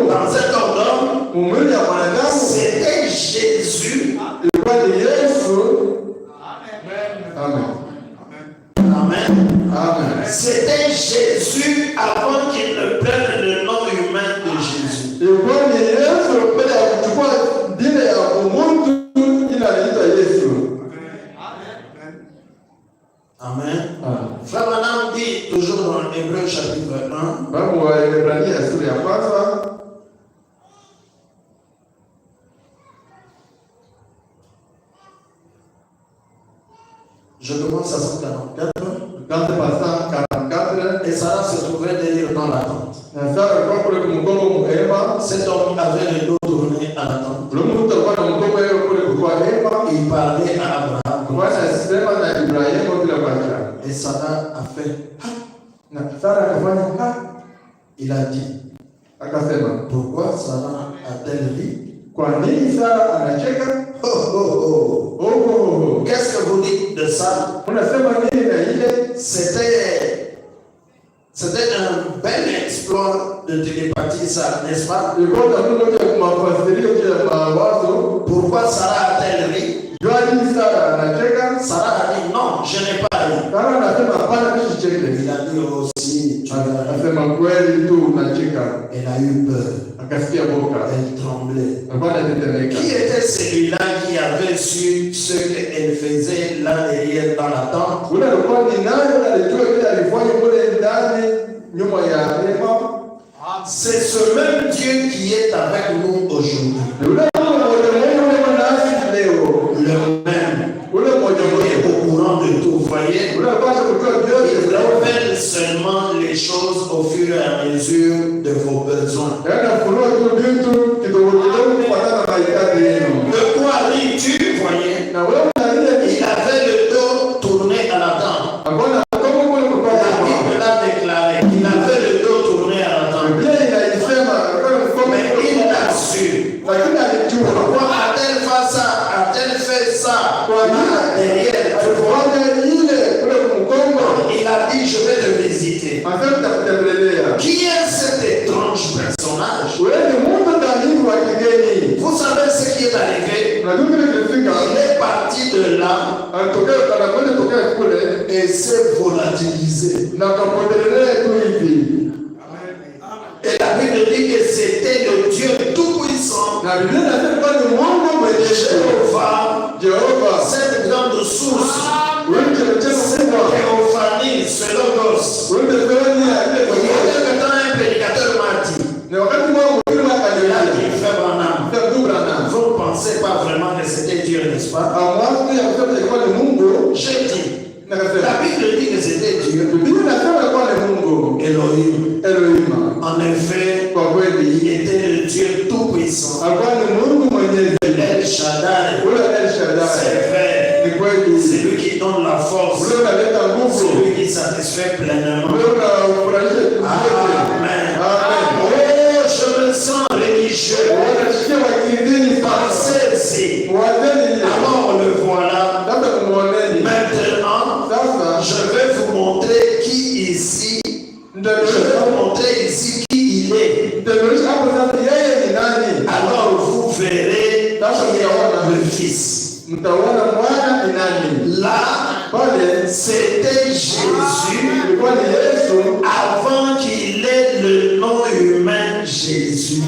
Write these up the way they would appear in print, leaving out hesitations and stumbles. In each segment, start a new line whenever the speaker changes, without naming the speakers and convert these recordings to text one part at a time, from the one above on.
dans cet homme d'homme, c'était Jésus.
Amen.
Amen. C'était Jésus avant qu'il ne prenne le nom humain de Jésus. Amen. Frère Branham dit toujours dans Hébreu chapitre 1. Je commence à 144. Et Sarah se trouvait derrière dans la tente. Cet homme avait le dos tourné à la tente. Il parlait à Abraham. Et Sarah a fait. Il a dit. Pourquoi Sarah a-t-elle ri? Qu'est-ce que vous dites de ça? C'était un bel exploit de télépathie, ça, n'est-ce pas? Pourquoi Sarah a-t-elle ri? Sarah a dit non, je n'ai pas ri. Il a dit aussi, elle a eu peur. Elle tremblait. Qui était celui-là qui avait su ce qu'elle faisait là derrière dans la tente? C'est ce même Dieu qui est avec nous aujourd'hui. Le même. Il est au courant de tout, vous voyez. Il révèle seulement les choses au fur et à mesure de vos besoins. De quoi ris-tu, voyez? Il avait le dos tourné à la tente. La Bible l'a déclaré. Il avait le dos tourné à la tente. Mais il l'a su. Pourquoi a-t-elle fait ça? A-t-elle fait ça? Derrière. Il a dit, je vais te visiter. Qui est cet étrange personnage? Vous savez ce qui est arrivé? Il est parti de là et s'est volatilisé. Et la Bible dit que c'était le Dieu tout-puissant. Jéhovah, cette grande source, cette théophanie, ce logos. Il y avait maintenant un prédicateur martyr. Il a dit, frère Branham, vous ne pensez pas vraiment que c'était Dieu, n'est-ce pas? J'ai dit, la Bible dit que c'était Dieu. Elohim. En effet, il était le Dieu tout-puissant. El Shaddai. C'est vrai. C'est lui qui donne la force. C'est lui qui satisfait pleinement. Amen. Oh, je me sens religieux. Pensez-y. Alors le voilà. Maintenant, je vais vous montrer qui ici. Je vais vous montrer ici qui il est. Alors vous verrez le Fils. Là, c'était Jésus avant qu'il ait le nom humain Jésus.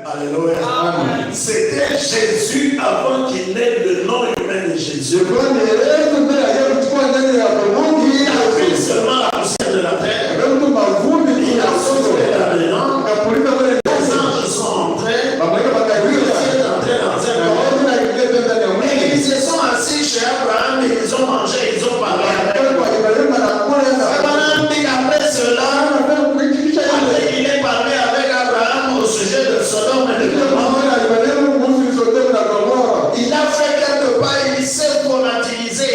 Alléluia. C'était Jésus avant qu'il ait le nom humain de Jésus. Il a pris seulement la poussière de la terre. Il a sauvé là-dedans. Les anges sont entrés. Lui aussi est entré dans un corps. Et ils se sont assis chez Abraham et ils ont mangé, ils ont parlé avec lui. Abraham dit qu'après cela, il est parlé avec Abraham au sujet de Sodome et de Gomorrhe. Il a fait quelque part, il s'est volatilisé.